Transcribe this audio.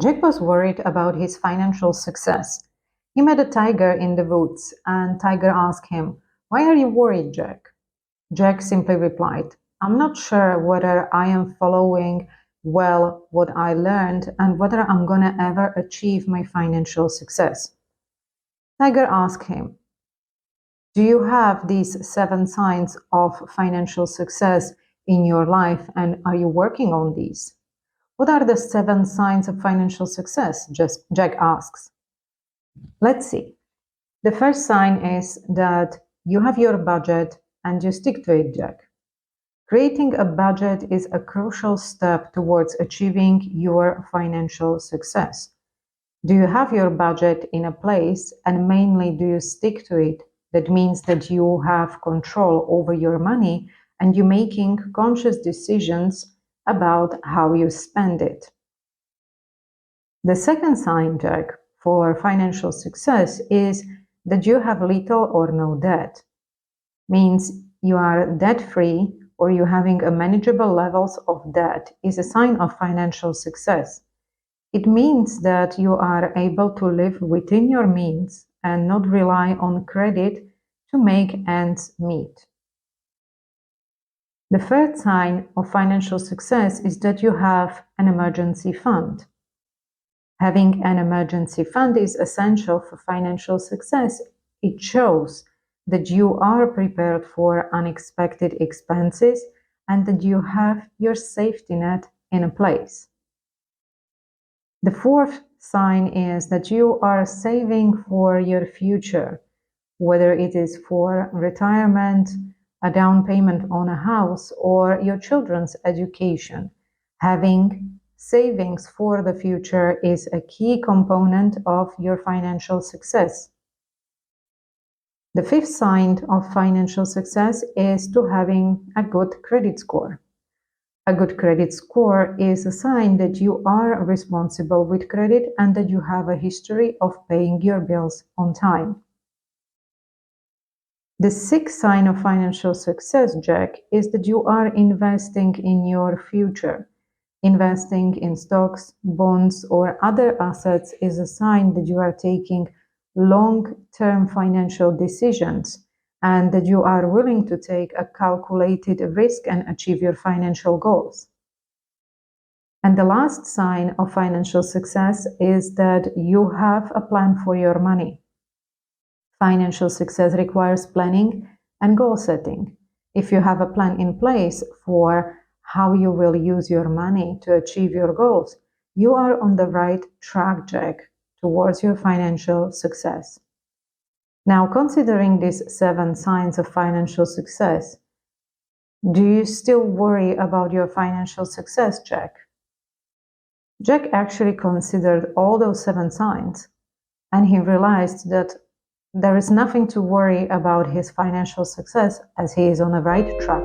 Jack was worried about his financial success. He met a tiger in the woods, and Tiger asked him, "Why are you worried, Jack?" Jack simply replied, "I'm not sure whether I am following well what I learned and whether I'm gonna ever achieve my financial success." Tiger asked him, "Do you have these 7 signs of financial success in your life, and are you working on these?" "What are the 7 signs of financial success?" Jack asks. Let's see. The first sign is that you have your budget and you stick to it, Jack. Creating a budget is a crucial step towards achieving your financial success. Do you have your budget in a place, and mainly do you stick to it? That means that you have control over your money and you're making conscious decisions about how you spend it. The second sign, Jack, for financial success is that you have little or no debt. Means you are debt-free or you having a manageable levels of debt is a sign of financial success. It means that you are able to live within your means and not rely on credit to make ends meet. The third sign of financial success is that you have an emergency fund. Having an emergency fund is essential for financial success. It shows that you are prepared for unexpected expenses and that you have your safety net in place. The fourth sign is that you are saving for your future, whether it is for retirement, a down payment on a house, or your children's education. Having savings for the future is a key component of your financial success. The fifth sign of financial success is to having a good credit score. A good credit score is a sign that you are responsible with credit and that you have a history of paying your bills on time. The sixth sign of financial success, Jack, is that you are investing in your future. Investing in stocks, bonds, or other assets is a sign that you are taking long-term financial decisions and that you are willing to take a calculated risk and achieve your financial goals. And the last sign of financial success is that you have a plan for your money. Financial success requires planning and goal setting. If you have a plan in place for how you will use your money to achieve your goals, you are on the right track, Jack, towards your financial success. Now, considering these 7 signs of financial success, do you still worry about your financial success, Jack? Jack actually considered all those 7 signs, and he realized that there is nothing to worry about his financial success as he is on the right track.